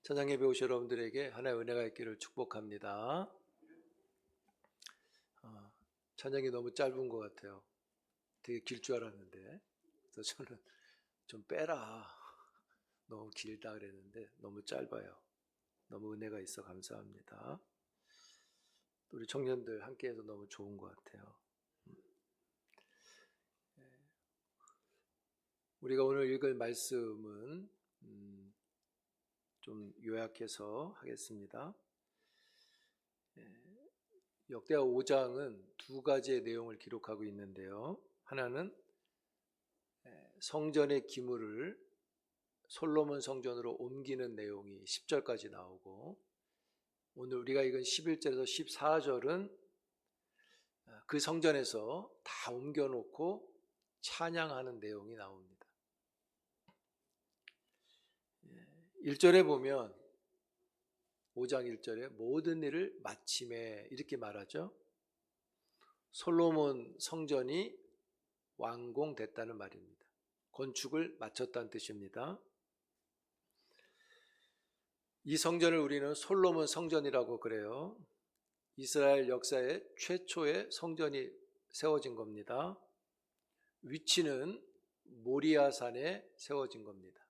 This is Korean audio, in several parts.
찬양 예배 오신 여러분들에게 하나의 은혜가 있기를 축복합니다. 찬양이 너무 짧은 것 같아요. 되게 길 줄 알았는데, 그래서 저는 좀 빼라. 너무 길다 그랬는데 너무 짧아요. 너무 은혜가 있어 감사합니다. 우리 청년들 함께해서 너무 좋은 것 같아요. 우리가 오늘 읽을 말씀은 좀 요약해서 하겠습니다. 역대하 5장은 두 가지의 내용을 기록하고 있는데요. 하나는 성전의 기물을 솔로몬 성전으로 옮기는 내용이 10절까지 나오고, 오늘 우리가 읽은 11절에서 14절은 그 성전에서 다 옮겨놓고 찬양하는 내용이 나옵니다. 1절에 보면 5장 1절에 모든 일을 마침에 이렇게 말하죠. 솔로몬 성전이 완공됐다는 말입니다. 건축을 마쳤다는 뜻입니다. 이 성전을 우리는 솔로몬 성전이라고 그래요. 이스라엘 역사의 최초의 성전이 세워진 겁니다. 위치는 모리아산에 세워진 겁니다.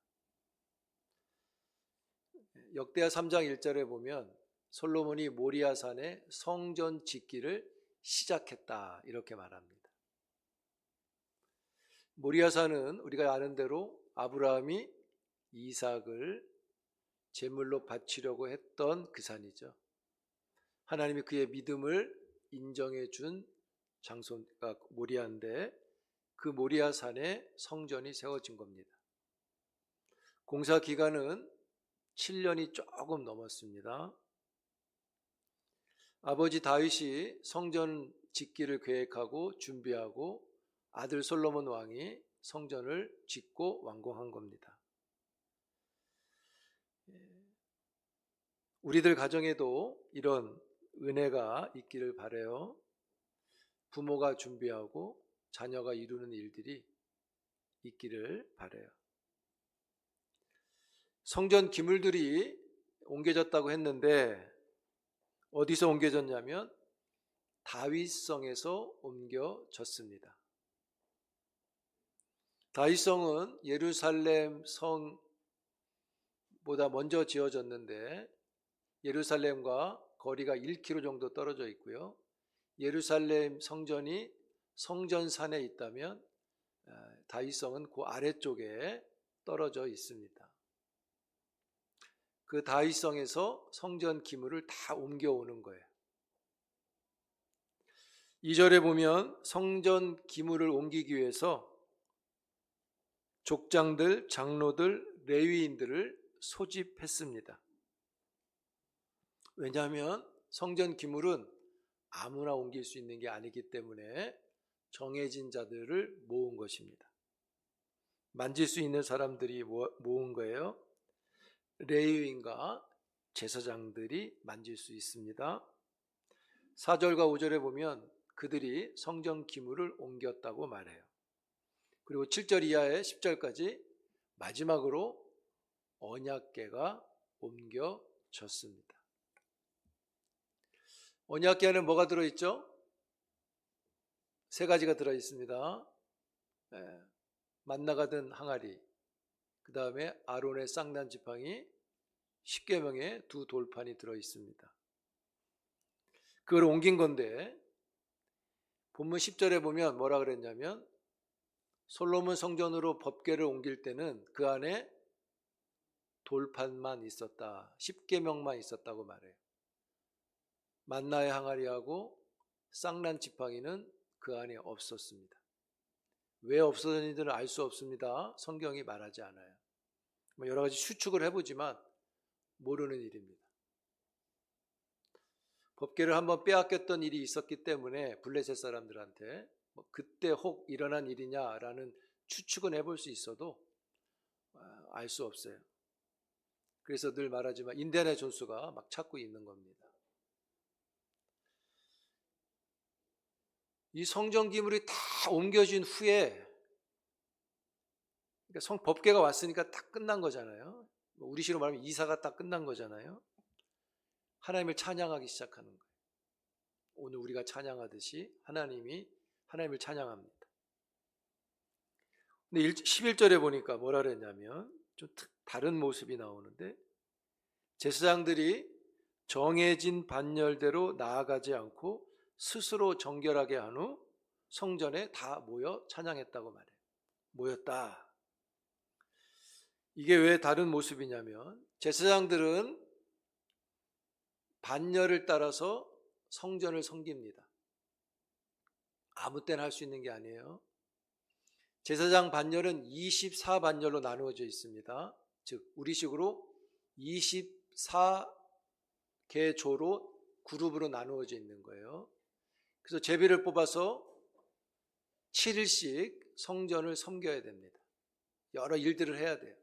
역대하 3장 1절에 보면 솔로몬이 모리아산에 성전 짓기를 시작했다 이렇게 말합니다. 모리아산은 우리가 아는 대로 아브라함이 이삭을 제물로 바치려고 했던 그 산이죠. 하나님이 그의 믿음을 인정해 준 장소가 모리아인데, 그 모리아산에 성전이 세워진 겁니다. 공사 기간은 7년이 조금 넘었습니다. 아버지 다윗이 성전 짓기를 계획하고 준비하고 아들 솔로몬 왕이 성전을 짓고 완공한 겁니다. 우리들 가정에도 이런 은혜가 있기를 바라요. 부모가 준비하고 자녀가 이루는 일들이 있기를 바라요. 성전 기물들이 옮겨졌다고 했는데 어디서 옮겨졌냐면 다윗성에서 옮겨졌습니다. 다윗성은 예루살렘 성보다 먼저 지어졌는데 예루살렘과 거리가 1km 정도 떨어져 있고요. 예루살렘 성전이 성전산에 있다면 다윗성은 그 아래쪽에 떨어져 있습니다. 그 다윗성에서 성전 기물을 다 옮겨오는 거예요. 2절에 보면 성전 기물을 옮기기 위해서 족장들, 장로들, 레위인들을 소집했습니다. 왜냐하면 성전 기물은 아무나 옮길 수 있는 게 아니기 때문에 정해진 자들을 모은 것입니다. 만질 수 있는 사람들이 모은 거예요. 레위인과 제사장들이 만질 수 있습니다. 4절과 5절에 보면 그들이 성전 기물을 옮겼다고 말해요. 그리고 7절 이하의 10절까지 마지막으로 언약궤가 옮겨졌습니다. 언약궤에는 뭐가 들어있죠? 3가지가 들어있습니다. 만나가 든 항아리, 그 다음에 아론의 쌍난 지팡이, 십계명의 2 돌판이 들어있습니다. 그걸 옮긴 건데 본문 10절에 보면 뭐라 그랬냐면 솔로몬 성전으로 법궤를 옮길 때는 그 안에 돌판만 있었다, 십계명만 있었다고 말해요. 만나의 항아리하고 쌍난 지팡이는 그 안에 없었습니다. 왜 없어졌는지는 알 수 없습니다. 성경이 말하지 않아요. 여러 가지 추측을 해보지만 모르는 일입니다. 법궤를 한번 빼앗겼던 일이 있었기 때문에 블레셋 사람들한테 그때 혹 일어난 일이냐라는 추측은 해볼 수 있어도 알 수 없어요. 그래서 늘 말하지만 인디아나 존스가 막 찾고 있는 겁니다. 이 성전 기물이 다 옮겨진 후에, 그러니까 법궤가 왔으니까 다 끝난 거잖아요. 우리식으로 말하면 이사가 딱 끝난 거잖아요. 하나님을 찬양하기 시작하는 거예요. 오늘 우리가 찬양하듯이 하나님을 찬양합니다. 근데 11절에 보니까 뭐라 그랬냐면 좀 다른 모습이 나오는데, 제사장들이 정해진 반열대로 나아가지 않고 스스로 정결하게 한 후 성전에 다 모여 찬양했다고 말해요. 모였다. 이게 왜 다른 모습이냐면, 제사장들은 반열을 따라서 성전을 섬깁니다. 아무 때나 할 수 있는 게 아니에요. 제사장 반열은 24반열로 나누어져 있습니다. 즉 우리식으로 24개조로 그룹으로 나누어져 있는 거예요. 그래서 제비를 뽑아서 7일씩 성전을 섬겨야 됩니다. 여러 일들을 해야 돼요.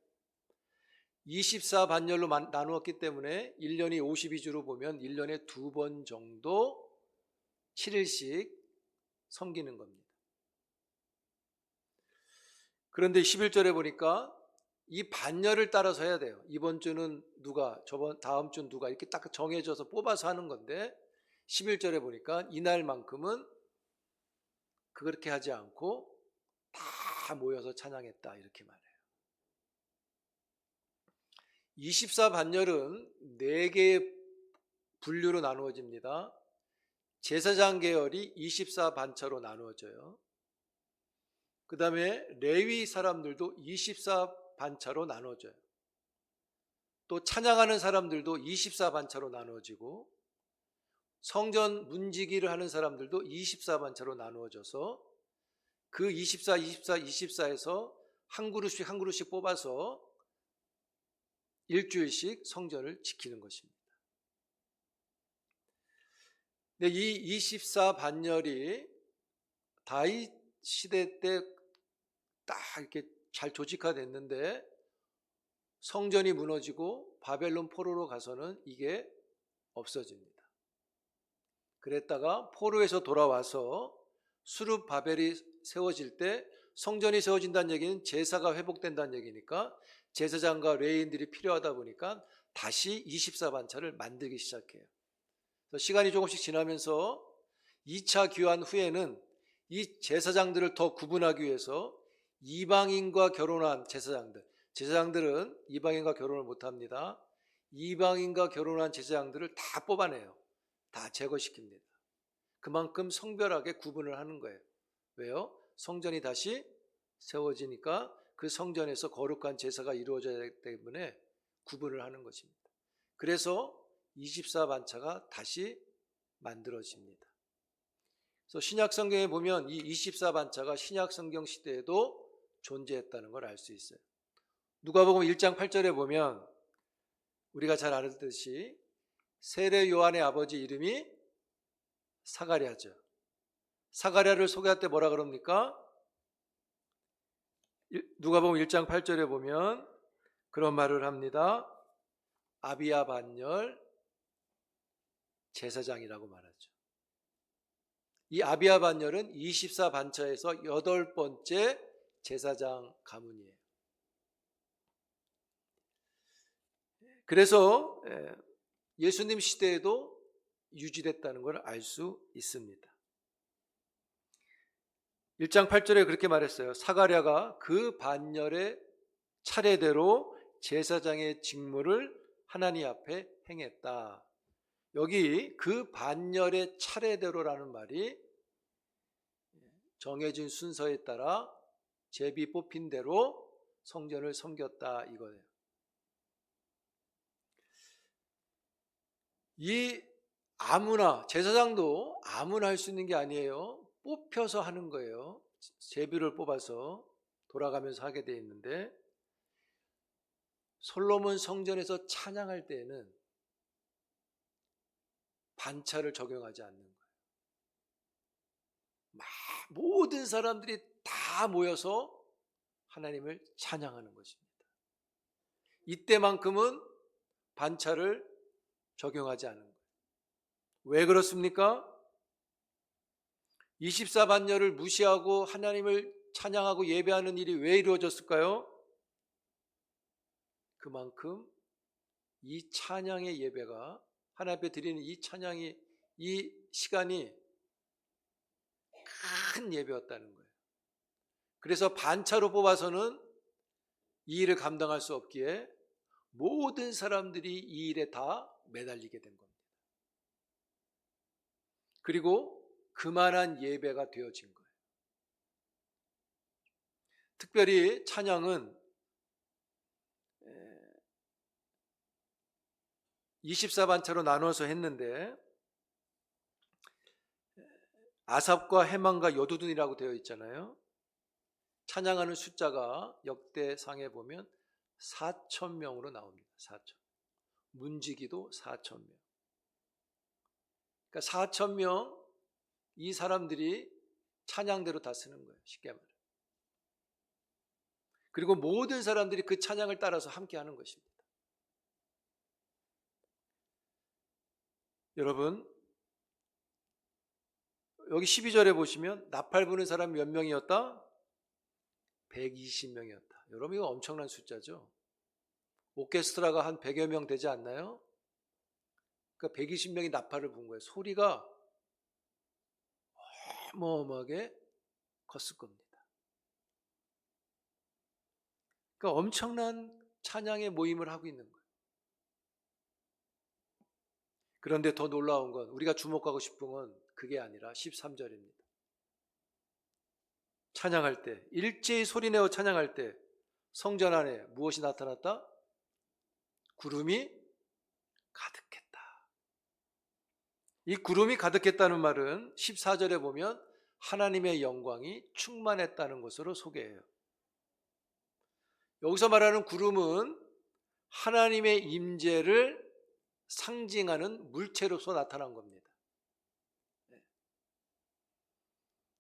24반열로 나누었기 때문에 1년이 52주로 보면 1년에 2번 정도 7일씩 섬기는 겁니다. 그런데 11절에 보니까 이 반열을 따라서 해야 돼요. 이번 주는 누가, 다음 주는 누가, 이렇게 딱 정해져서 뽑아서 하는 건데, 11절에 보니까 이날만큼은 그렇게 하지 않고 다 모여서 찬양했다, 이렇게 말해요. 24반열은 4개의 분류로 나누어집니다. 제사장 계열이 24반차로 나누어져요. 그 다음에 레위 사람들도 24반차로 나눠져요. 또 찬양하는 사람들도 24반차로 나누어지고, 성전 문지기를 하는 사람들도 24반차로 나누어져서 그 24에서 한 그룹씩 뽑아서 일주일씩 성전을 지키는 것입니다. 근데 이 24반열이 다윗 시대 때 딱 이렇게 잘 조직화됐는데, 성전이 무너지고 바벨론 포로로 가서는 이게 없어집니다. 그랬다가 포로에서 돌아와서 수룹 바벨이 세워질 때, 성전이 세워진다는 얘기는 제사가 회복된다는 얘기니까 제사장과 레위인들이 필요하다 보니까 다시 24반차를 만들기 시작해요. 그래서 시간이 조금씩 지나면서 2차 귀환 후에는 이 제사장들을 더 구분하기 위해서 이방인과 결혼한 제사장들은 이방인과 결혼을 못합니다. 이방인과 결혼한 제사장들을 다 뽑아내요. 다 제거시킵니다. 그만큼 성별하게 구분을 하는 거예요. 왜요? 성전이 다시 세워지니까 그 성전에서 거룩한 제사가 이루어져야 되기 때문에 구분을 하는 것입니다. 그래서 24반차가 다시 만들어집니다. 그래서 신약 성경에 보면 이 24반차가 신약 성경 시대에도 존재했다는 걸 알 수 있어요. 누가복음 1장 8절에 보면 우리가 잘 알듯이 세례 요한의 아버지 이름이 사가랴죠. 사가랴를 소개할 때 뭐라 그럽니까? 누가복음 1장 8절에 보면 그런 말을 합니다. 아비야 반열 제사장이라고 말하죠. 이 아비야 반열은 24반차에서 8번째 제사장 가문이에요. 그래서 예수님 시대에도 유지됐다는 걸 알 수 있습니다. 1장 8절에 그렇게 말했어요. 사가랴가 그 반열의 차례대로 제사장의 직무를 하나님 앞에 행했다. 여기 그 반열의 차례대로라는 말이 정해진 순서에 따라 제비 뽑힌 대로 성전을 섬겼다 이거예요. 이 아무나, 제사장도 아무나 할 수 있는 게 아니에요. 뽑혀서 하는 거예요. 제비를 뽑아서 돌아가면서 하게 돼 있는데, 솔로몬 성전에서 찬양할 때에는 반차를 적용하지 않는 거예요. 모든 사람들이 다 모여서 하나님을 찬양하는 것입니다. 이때만큼은 반차를 적용하지 않는 거예요. 왜 그렇습니까? 24반열을 무시하고 하나님을 찬양하고 예배하는 일이 왜 이루어졌을까요? 그만큼 이 찬양의 예배가, 하나님 앞에 드리는 이 찬양이, 이 시간이 큰 예배였다는 거예요. 그래서 반차로 뽑아서는 이 일을 감당할 수 없기에 모든 사람들이 이 일에 다 매달리게 된 겁니다. 그리고 그만한 예배가 되어진 거예요. 특별히 찬양은 24반차로 나눠서 했는데 아삽과 해만과 여두둔이라고 되어 있잖아요. 찬양하는 숫자가 역대상에 보면 4,000명으로 나옵니다. 4,000. 문지기도 4,000명. 그러니까 4,000명, 이 사람들이 찬양대로 다 쓰는 거예요. 쉽게 말해. 그리고 모든 사람들이 그 찬양을 따라서 함께 하는 것입니다. 여러분, 여기 12절에 보시면 나팔 부는 사람 몇 명이었다? 120명이었다. 여러분, 이거 엄청난 숫자죠. 오케스트라가 한 100여 명 되지 않나요? 그러니까 120명이 나팔을 분 거예요. 소리가 어마어마하게 컸을 겁니다. 그러니까 엄청난 찬양의 모임을 하고 있는 거예요. 그런데 더 놀라운 건, 우리가 주목하고 싶은 건 그게 아니라 13절입니다. 찬양할 때, 일제히 소리내어 찬양할 때 성전 안에 무엇이 나타났다? 구름이 가득했다. 이 구름이 가득했다는 말은 14절에 보면 하나님의 영광이 충만했다는 것으로 소개해요. 여기서 말하는 구름은 하나님의 임재를 상징하는 물체로서 나타난 겁니다. 네.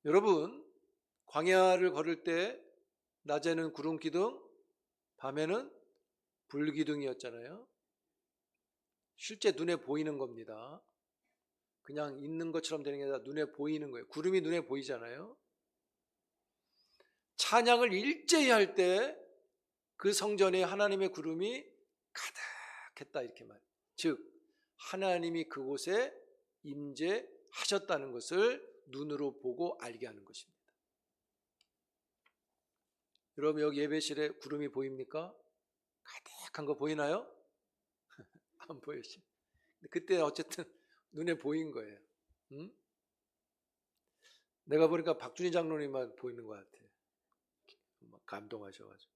여러분, 광야를 걸을 때 낮에는 구름 기둥, 밤에는 불 기둥이었잖아요. 실제 눈에 보이는 겁니다. 그냥 있는 것처럼 되는 게 아니라 눈에 보이는 거예요. 구름이 눈에 보이잖아요. 찬양을 일제히 할 때 그 성전에 하나님의 구름이 가득했다, 이렇게 말해요. 즉 하나님이 그곳에 임재하셨다는 것을 눈으로 보고 알게 하는 것입니다. 여러분, 여기 예배실에 구름이 보입니까? 가득한 거 보이나요? 안 보이시? 그때 어쨌든 눈에 보인 거예요. 응? 내가 보니까 박준희 장로님만 보이는 것 같아. 감동하셔가지고.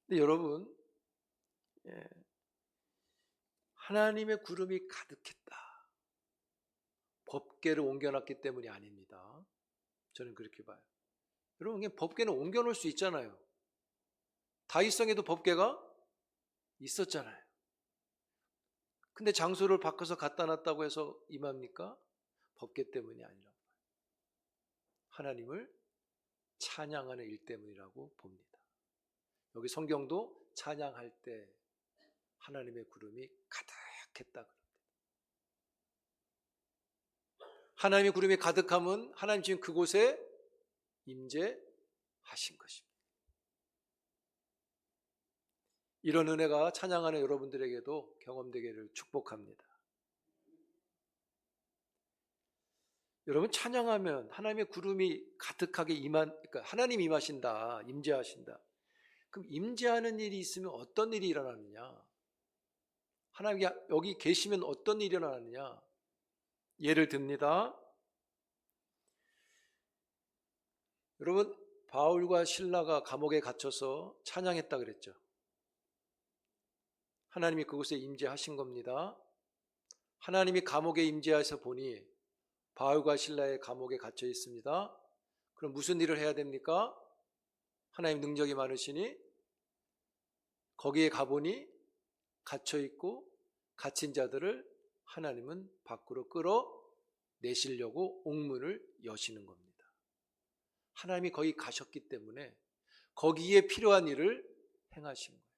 근데 여러분, 하나님의 구름이 가득했다. 법궤를 옮겨놨기 때문이 아닙니다. 저는 그렇게 봐요. 여러분, 법궤는 옮겨놓을 수 있잖아요. 다윗성에도 법궤가 있었잖아요. 근데 장소를 바꿔서 갖다 놨다고 해서 임합니까? 법궤 때문이 아니라고. 하나님을 찬양하는 일 때문이라고 봅니다. 여기 성경도 찬양할 때 하나님의 구름이 가득했다 그럽니다. 하나님의 구름이 가득함은 하나님 지금 그곳에 임재하신 것입니다. 이런 은혜가 찬양하는 여러분들에게도 경험되기를 축복합니다. 여러분, 찬양하면 하나님의 구름이 가득하게 그러니까 하나님 임하신다, 임재하신다. 그럼 임재하는 일이 있으면 어떤 일이 일어나느냐? 하나님이 여기 계시면 어떤 일이 일어나느냐? 예를 듭니다. 여러분, 바울과 실라가 감옥에 갇혀서 찬양했다 그랬죠. 하나님이 그곳에 임재하신 겁니다. 하나님이 감옥에 임재하셔서 보니 바울과 실라의 감옥에 갇혀 있습니다. 그럼 무슨 일을 해야 됩니까? 하나님 능력이 많으시니 거기에 가보니 갇혀 있고 갇힌 자들을 하나님은 밖으로 끌어내시려고 옥문을 여시는 겁니다. 하나님이 거기 가셨기 때문에 거기에 필요한 일을 행하신 거예요.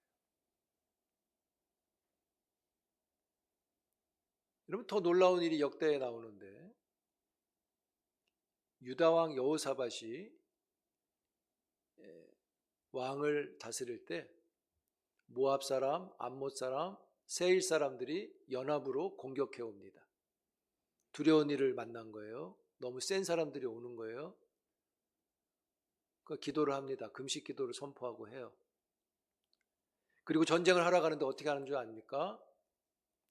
여러분, 더 놀라운 일이 역대에 나오는데, 유다왕 여호사밧이 왕을 다스릴 때 모압 사람, 암몬 사람, 세일 사람들이 연합으로 공격해 옵니다. 두려운 일을 만난 거예요. 너무 센 사람들이 오는 거예요. 그 기도를 합니다. 금식 기도를 선포하고 해요. 그리고 전쟁을 하러 가는데 어떻게 하는 줄 아닙니까?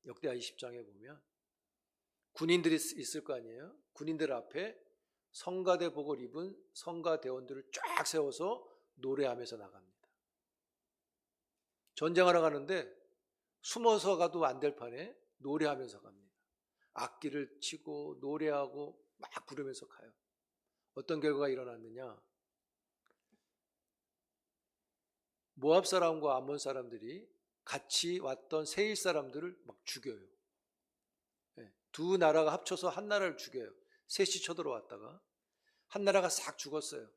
역대하 20장에 보면 군인들이 있을 거 아니에요. 군인들 앞에 성가대복을 입은 성가대원들을 쫙 세워서 노래하면서 나갑니다. 전쟁하러 가는데 숨어서 가도 안 될 판에 노래하면서 갑니다. 악기를 치고 노래하고 막 부르면서 가요. 어떤 결과가 일어났느냐? 모압 사람과 암몬 사람들이 같이 왔던 세일 사람들을 막 죽여요. 두 나라가 합쳐서 한 나라를 죽여요. 셋이 쳐들어왔다가 한 나라가 싹 죽었어요.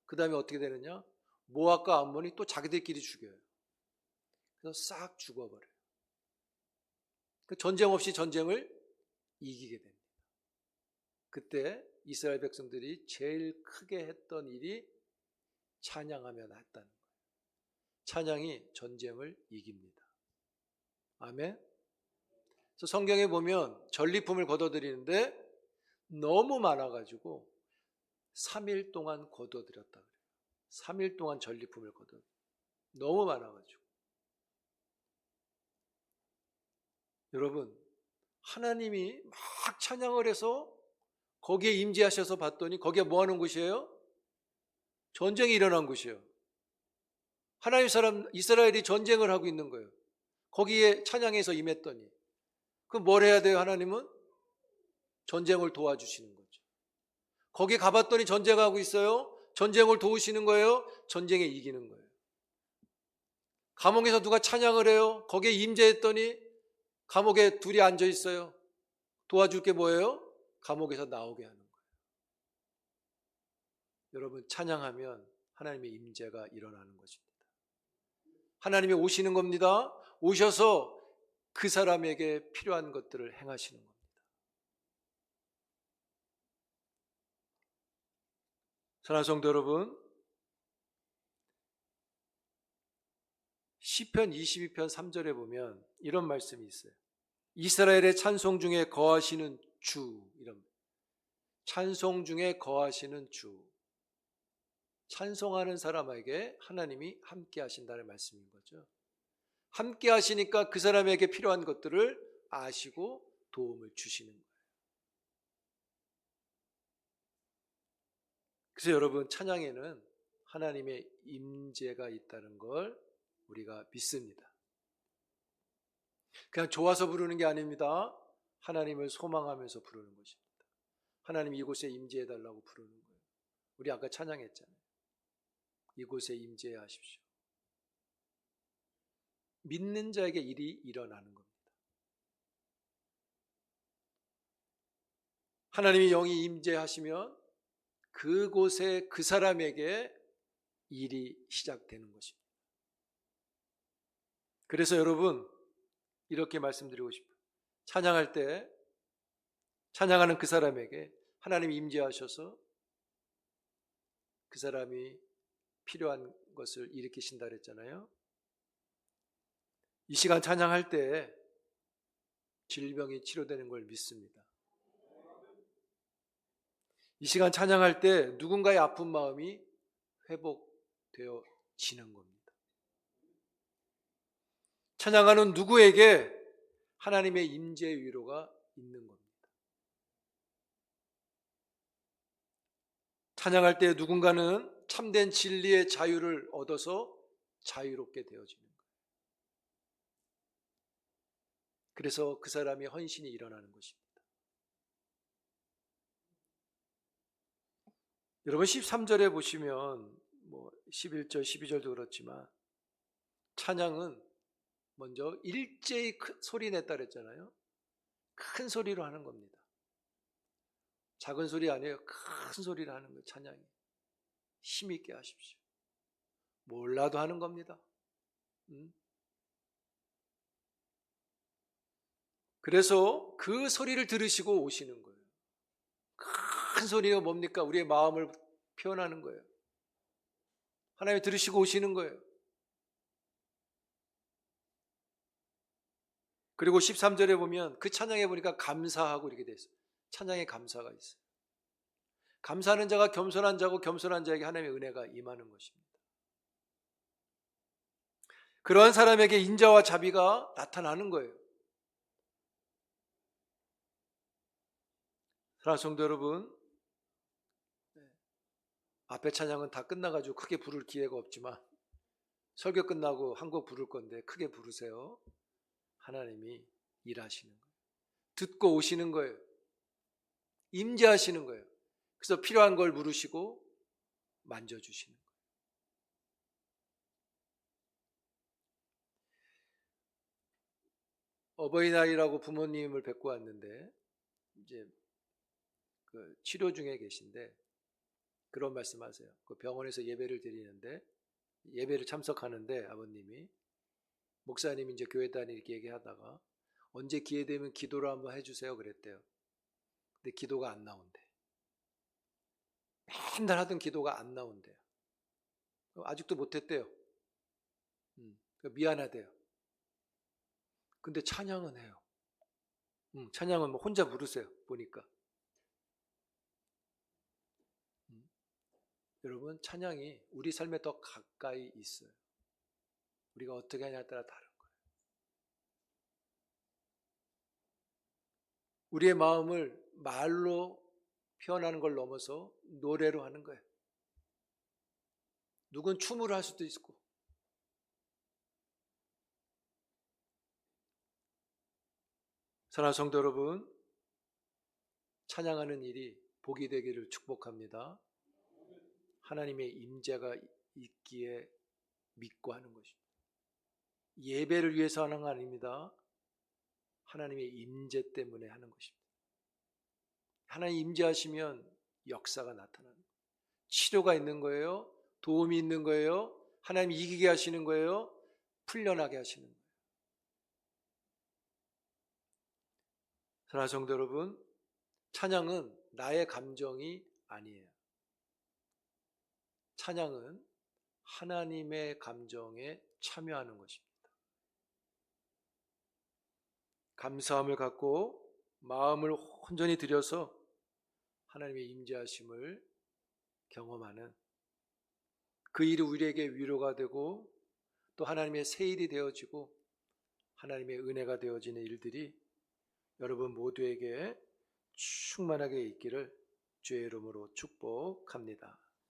그 다음에 어떻게 되느냐? 모압과 암몬이 또 자기들끼리 죽여요. 그래서 싹 죽어버려요. 그 전쟁 없이 전쟁을 이기게 됩니다. 그때 이스라엘 백성들이 제일 크게 했던 일이 찬양하며 했다는 거예요. 찬양이 전쟁을 이깁니다. 아멘. 그래서 성경에 보면 전리품을 거둬들이는데 너무 많아가지고 3일 동안 거둬들였다 그래요. 3일 동안 전리품을 거둬. 너무 많아가지고. 여러분, 하나님이 막 찬양을 해서 거기에 임재하셔서 봤더니 거기에 뭐 하는 곳이에요? 전쟁이 일어난 곳이에요. 하나님 사람 이스라엘이 전쟁을 하고 있는 거예요. 거기에 찬양해서 임했더니 그럼 뭘 해야 돼요? 하나님은 전쟁을 도와주시는 거죠. 거기 가봤더니 전쟁하고 있어요. 전쟁을 도우시는 거예요. 전쟁에 이기는 거예요. 감옥에서 누가 찬양을 해요. 거기에 임재했더니 감옥에 둘이 앉아 있어요. 도와줄 게 뭐예요? 감옥에서 나오게 하는 거예요. 여러분, 찬양하면 하나님의 임재가 일어나는 것입니다. 하나님이 오시는 겁니다. 오셔서 그 사람에게 필요한 것들을 행하시는 겁니다. 사랑하는 성도 여러분, 시편 22편 3절에 보면 이런 말씀이 있어요. 이스라엘의 찬송 중에 거하시는 주, 이런 찬송 중에 거하시는 주. 찬송하는 사람에게 하나님이 함께 하신다는 말씀인 거죠. 함께 하시니까 그 사람에게 필요한 것들을 아시고 도움을 주시는 거예요. 그래서 여러분, 찬양에는 하나님의 임재가 있다는 걸 우리가 믿습니다. 그냥 좋아서 부르는 게 아닙니다. 하나님을 소망하면서 부르는 것입니다. 하나님 이곳에 임재해달라고 부르는 거예요. 우리 아까 찬양했잖아요. 이곳에 임재하십시오. 믿는 자에게 일이 일어나는 겁니다. 하나님이 영이 임재하시면 그곳에 그 사람에게 일이 시작되는 것입니다. 그래서 여러분, 이렇게 말씀드리고 싶어요. 찬양할 때 찬양하는 그 사람에게 하나님이 임재하셔서 그 사람이 필요한 것을 일으키신다 그랬잖아요. 이 시간 찬양할 때 질병이 치료되는 걸 믿습니다. 이 시간 찬양할 때 누군가의 아픈 마음이 회복되어지는 겁니다. 찬양하는 누구에게 하나님의 임재의 위로가 있는 겁니다. 찬양할 때 누군가는 참된 진리의 자유를 얻어서 자유롭게 되어지는 거예요. 그래서 그 사람의 헌신이 일어나는 것입니다. 여러분 13절에 보시면 11절, 12절도 그렇지만 찬양은 먼저 일제히 큰 소리 냈다 그랬잖아요. 큰 소리로 하는 겁니다. 작은 소리 아니에요. 큰 소리로 하는 거예요. 찬양이. 힘있게 하십시오. 몰라도 하는 겁니다. 그래서 그 소리를 들으시고 오시는 거예요. 큰 소리가 뭡니까? 우리의 마음을 표현하는 거예요. 하나님이 들으시고 오시는 거예요. 그리고 13절에 보면 그 찬양에 보니까 감사하고 이렇게 돼 있어요. 찬양에 감사가 있어요. 감사하는 자가 겸손한 자고 겸손한 자에게 하나님의 은혜가 임하는 것입니다. 그러한 사람에게 인자와 자비가 나타나는 거예요. 사랑하는 성도 여러분, 앞에 찬양은 다 끝나가지고 크게 부를 기회가 없지만 설교 끝나고 한 곡 부를 건데 크게 부르세요. 하나님이 일하시는 거예요. 듣고 오시는 거예요. 임재하시는 거예요. 그래서 필요한 걸 물으시고 만져주시는 거예요. 어버이날이라고 부모님을 뵙고 왔는데 이제 그 치료 중에 계신데 그런 말씀하세요. 그 병원에서 예배를 드리는데 예배를 참석하는데 아버님이 목사님이 이제 교회 다니 이렇게 얘기하다가 언제 기회 되면 기도를 한번 해주세요 그랬대요. 근데 기도가 안 나온대. 맨날 하던 기도가 안 나온대요. 아직도 못했대요. 미안하대요. 근데 찬양은 해요. 찬양은 뭐 혼자 부르세요. 보니까. 여러분 찬양이 우리 삶에 더 가까이 있어요. 우리가 어떻게 하냐에 따라 다른 거예요. 우리의 마음을 말로 표현하는 걸 넘어서 노래로 하는 거예요. 누군 춤으로 할 수도 있고. 사랑하는 성도 여러분, 찬양하는 일이 복이 되기를 축복합니다. 하나님의 임재가 있기에 믿고 하는 것입니다. 예배를 위해서 하는 거 아닙니다. 하나님의 임재 때문에 하는 것입니다. 하나님 임재하시면 역사가 나타나는 거예요. 치료가 있는 거예요. 도움이 있는 거예요. 하나님이 이기게 하시는 거예요. 풀려나게 하시는 거예요. 사랑하는 성도 여러분, 찬양은 나의 감정이 아니에요. 찬양은 하나님의 감정에 참여하는 것입니다. 감사함을 갖고 마음을 온전히 들여서 하나님의 임재하심을 경험하는 그 일이 우리에게 위로가 되고 또 하나님의 새 일이 되어지고 하나님의 은혜가 되어지는 일들이 여러분 모두에게 충만하게 있기를 주의 이름으로 축복합니다.